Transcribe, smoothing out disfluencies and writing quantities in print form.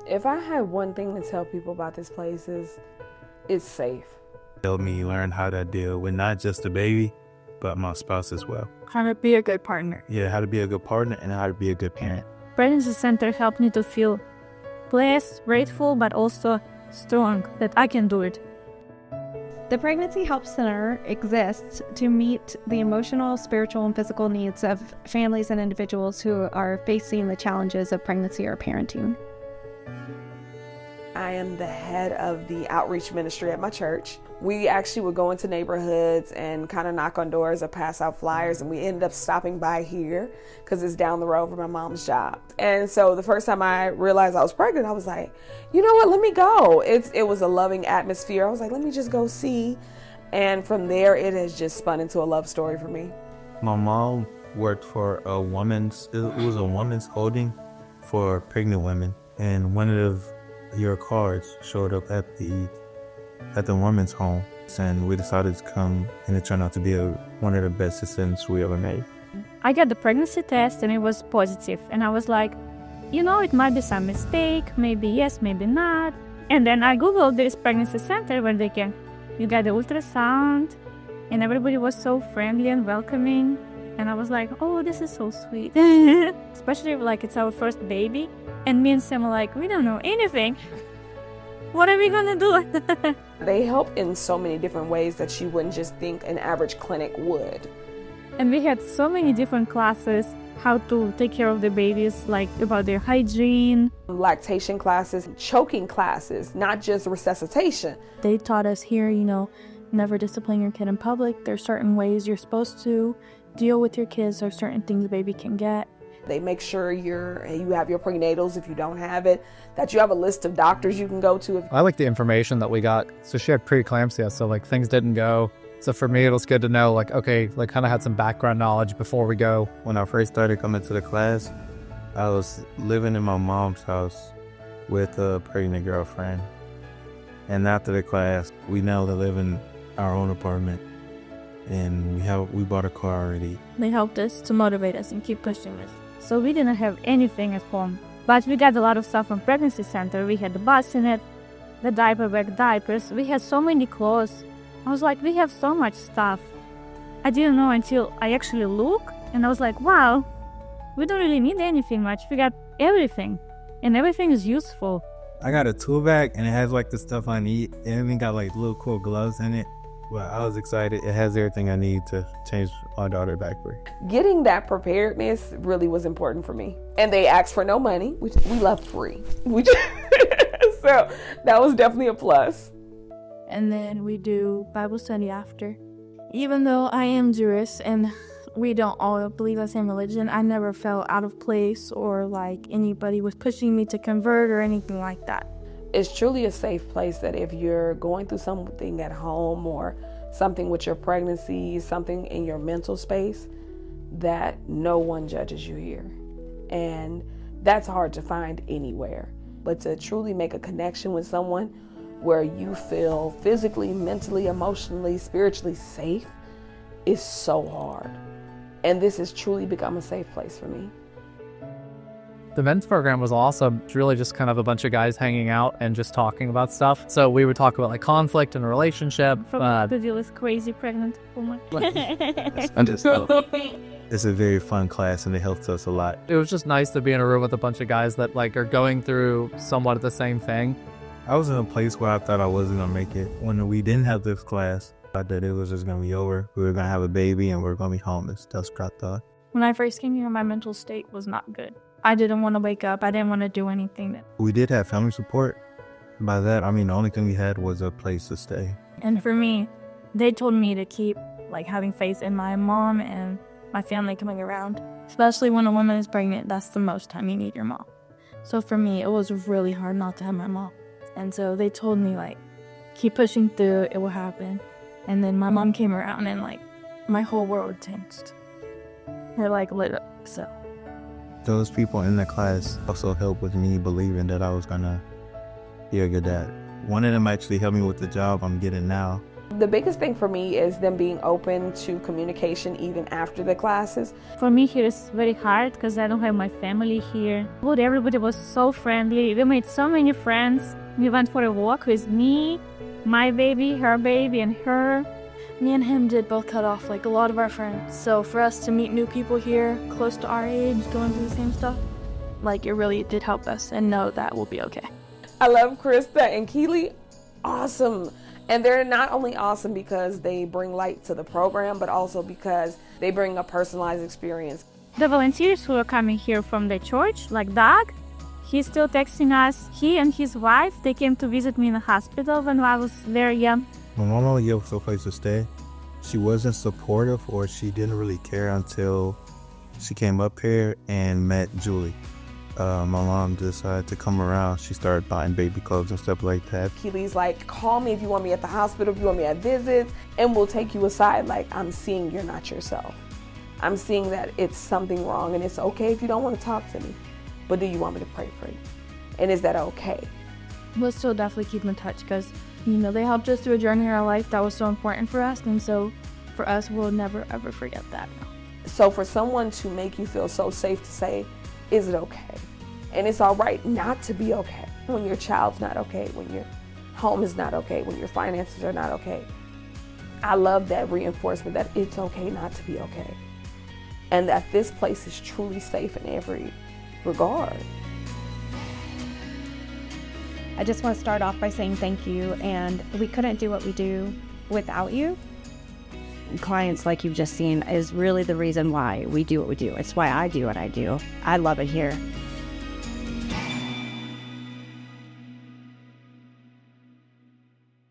If I had one thing to tell people about this place is it's safe. Helped me learn how to deal with not just the baby, but my spouse as well. How to be a good partner. Yeah, how to be a good partner and how to be a good parent. Pregnancy center helped me to feel blessed, grateful, but also strong that I can do it. The Pregnancy Help Center exists to meet the emotional, spiritual, and physical needs of families and individuals who are facing the challenges of pregnancy or parenting. I am the head of the outreach ministry at my church. We actually would go into neighborhoods and kind of knock on doors or pass out flyers, and we ended up stopping by here because it's down the road from my mom's job. And so the first time I realized I was pregnant, I was like, you know what, let me go. It was a loving atmosphere. I was like, let me just go see. And from there, it has just spun into a love story for me. My mom worked for it was a woman's holding for pregnant women. And one of your cards showed up at the woman's home, and we decided to come, and it turned out to be one of the best decisions we ever made. I got the pregnancy test and it was positive, and I was like, it might be some mistake, maybe yes, maybe not. And then I googled this pregnancy center where you got the ultrasound, and everybody was so friendly and welcoming, and I was like, oh, this is so sweet. Especially like it's our first baby, and me and Sam are like, we don't know anything. What are we gonna do? They help in so many different ways that you wouldn't just think an average clinic would. And we had so many different classes, how to take care of the babies, like about their hygiene. Lactation classes, choking classes, not just resuscitation. They taught us here, never discipline your kid in public. There's certain ways you're supposed to deal with your kids. There's certain things a baby can get. They make sure you have your prenatals if you don't have it, that you have a list of doctors you can go to. I like the information that we got. So she had preeclampsia, so things didn't go. So for me, it was good to know, kind of had some background knowledge before we go. When I first started coming to the class, I was living in my mom's house with a pregnant girlfriend. And after the class, we now live in our own apartment. And we bought a car already. They helped us to motivate us and keep pushing us. So we didn't have anything at home. But we got a lot of stuff from pregnancy center. We had the bassinet, the diaper bag, diapers. We had so many clothes. I was like, we have so much stuff. I didn't know until I actually looked, and I was like, wow, we don't really need anything much. We got everything, and everything is useful. I got a tool bag, and it has the stuff I need. It even got little cool gloves in it. But I was excited. It has everything I need to change my daughter diaper. Getting that preparedness really was important for me. And they asked for no money, which we love free. So that was definitely a plus. And then we do Bible study after. Even though I am Jewish and we don't all believe the same religion, I never felt out of place or like anybody was pushing me to convert or anything like that. It's truly a safe place that if you're going through something at home or something with your pregnancy, something in your mental space, that no one judges you here. And that's hard to find anywhere. But to truly make a connection with someone where you feel physically, mentally, emotionally, spiritually safe is so hard. And this has truly become a safe place for me. The men's program was awesome. It's really just kind of a bunch of guys hanging out and just talking about stuff. So we would talk about conflict and relationship. From to deal with crazy pregnant woman. It's a very fun class and it helps us a lot. It was just nice to be in a room with a bunch of guys that are going through somewhat the same thing. I was in a place where I thought I wasn't going to make it. When we didn't have this class, I thought it was just going to be over. We were going to have a baby and we were going to be homeless. That's what I thought. When I first came here, my mental state was not good. I didn't want to wake up. I didn't want to do anything. We did have family support. By that, I mean, the only thing we had was a place to stay. And for me, they told me to keep having faith in my mom and my family coming around. Especially when a woman is pregnant, that's the most time you need your mom. So for me, it was really hard not to have my mom. And so they told me, keep pushing through, it will happen. And then my mom came around and, my whole world changed. Her, lit up, so. Those people in the class also helped with me believing that I was going to be a good dad. One of them actually helped me with the job I'm getting now. The biggest thing for me is them being open to communication even after the classes. For me here it's very hard because I don't have my family here. But everybody was so friendly. We made so many friends. We went for a walk with me, my baby, her baby, and her. Me and him did both cut off like a lot of our friends. So for us to meet new people here, close to our age, going through the same stuff, like it really did help us and know that we'll be okay. I love Krista and Keely. Awesome. And they're not only awesome because they bring light to the program, but also because they bring a personalized experience. The volunteers who are coming here from the church, like Doug, he's still texting us. He and his wife, they came to visit me in the hospital when I was very young. When my mama gave us a place to stay, she wasn't supportive or she didn't really care until she came up here and met Julie. My mom decided to come around. She started buying baby clothes and stuff like that. Keely's like, call me if you want me at the hospital, if you want me at visits, and we'll take you aside. Like, I'm seeing you're not yourself. I'm seeing that it's something wrong, and it's okay if you don't want to talk to me, but do you want me to pray for you? And is that okay? We'll still definitely keep in touch because, you know, they helped us through a journey in our life that was so important for us, and so for us, we'll never ever forget that. So for someone to make you feel so safe to say, is it okay? And it's all right not to be okay when your child's not okay, when your home is not okay, when your finances are not okay. I love that reinforcement that it's okay not to be okay. And that this place is truly safe in every regard. I just want to start off by saying thank you, and we couldn't do what we do without you. Clients like you've just seen is really the reason why we do what we do. It's why I do what I do. I love it here.